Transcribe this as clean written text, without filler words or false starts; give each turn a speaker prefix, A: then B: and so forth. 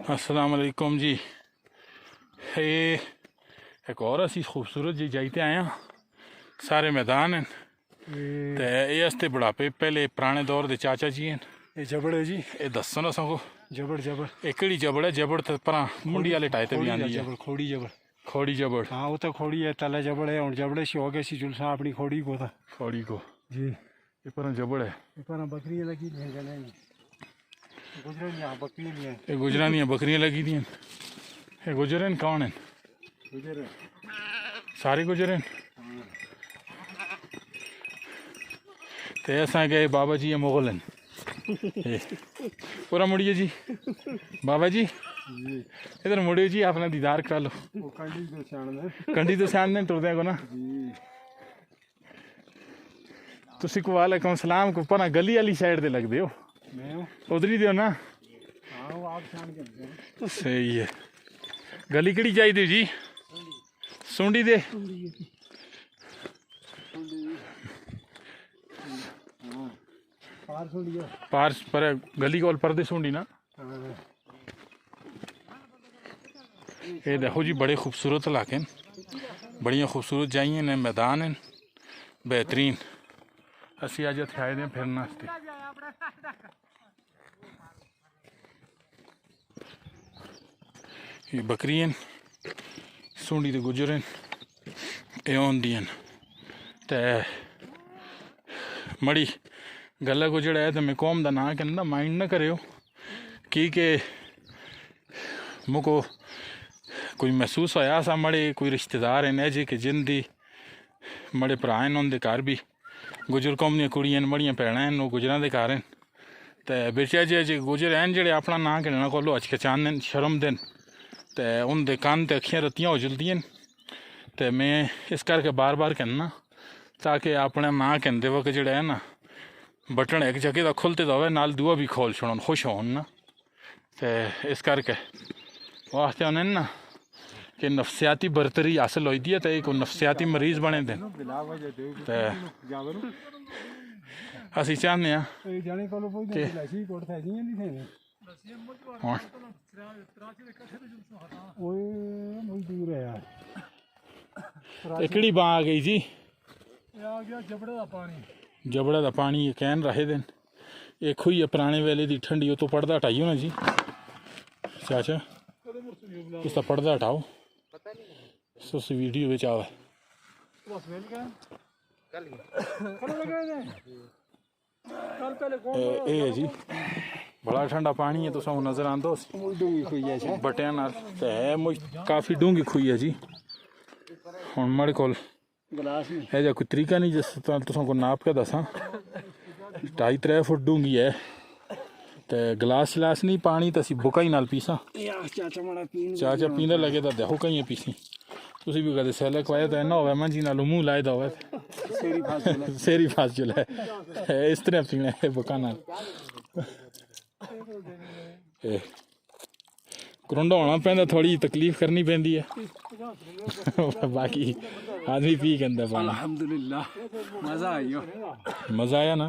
A: अस्सलाम वालेकुम जी। ये एक और असी खूबसूरत जी जाइते आए हैं। सारे मैदान हैं ते ये हस्ते बुढ़ापे पहले पुराने दौर के चाचा जी हैं।
B: ये जबड़ है जी।
A: ये दसन असों
B: जबड़ जबड़
A: एक जबड़ है। जबड़ तो पर मुंडी वाले टाइप भी आती है।
B: खोड़ी जबड़
A: खोड़ी जबड़।
B: हाँ वो तो खोड़ी है, तला जबड़ है और जबड़े से हो गए सी जुलसा अपनी खोड़ी को था
A: खोड़ी को
B: जी।
A: ये पर जबड़ है।
B: ये पर बकरियां लगी थी जने गुजरानियां बकरियां नहीं है।
A: ये गुजरानियां बकरियां लगी थी। ये गुजरन कौन है?
B: गुजर
A: सारे गुजरन। तो ऐसा गए बाबा जी ये मुगल हैं। पूरा मुड़िए जी बाबा जी इधर मुड़ियो जी, अपना दीदार करा लो। कंडी तो सियाण ने टुरदे को ना तुसी को वालेकुम सलाम को पर गली वाली साइड ते लगदे हो। उधर ही दियो ना। सही है। गली केड़ी चाहिदी जी? सुंडी दे पार पर गली कोल परदे सुंडी ना। ये देखो जी बड़े खूबसूरत इलाके हैं, बड़िया खूबसूरत जाइए ने मैदान हैं बेहतरीन। असी अज इत्थे आए हैं फिरने वास्ते। ये बकरियां सुंडी ते गुजर हैं ये आंदियां ते मड़ी गल्ला को जड़ा है तो मैं कौम का नाम कहना माइंड ना करो कि मुको कोई महसूस होया सा मड़े कोई रिश्तेदार हैं अजे कि जिंदी मड़े भरा हैं उनके घर भी गुजर कौम दी कुड़ियां मड़ियां भैन हैं वो गुजरां दे घर हैं ते बिच अजे गुजर हैं जेह्ड़े अपना नाम कहना कोलो हचकचांदे शर्म देन ते उनके कन्न ते अखियां रत्तियां हो जल्दियां ते मैं इस करके बार बार कहना ताकि अपना नाम कहते वक्त जोड़ा है ना बटन एक जगह का खुलते तो हो नाल दूआ भी खोल छोड़न खुश हो ना। तो इस करके वास्ते उन्हें ना कि नफसियाती बरतरी हासिल होती है तो एक नफसियाती मरीज बने दे। असी चाहते हैं कि बां आ गई जी जबड़े का पानी ये कैन रहे दिन ये खुई है पुराने वेले की ठंडी तो पड़दा हटाइयो ना जी चाचा इसका पड़दा हटाओ उस वीडियो में आवे ए जी बड़ा ठंडा पानी है तो सब नजर आंदा बटिया नाल है काफ़ी डूंगी खुई है जी। हुण मड़े कोल है जा कोई तरीका नहीं जिस तरह तुसां को नाप के दसा 2.5-3 फुट डूंगी है ते गिलास शलास नहीं पानी तो असी बुका ही नाल पीसा चाचा पींदा लगे तो देखो कहीं पीसी तुसी भी कदे सैले खवाया तो इन्ना होवे मंजी नाल मुंह लाए दा होवे सेरी फास चला है इस तरह पीना है बुका नाल। करुंडा होना पैंदा थोड़ी तकलीफ करनी पैंदी है बाकी आदमी पी कहंदा पानी अल्हम्दुलिल्लाह मजा आया ना।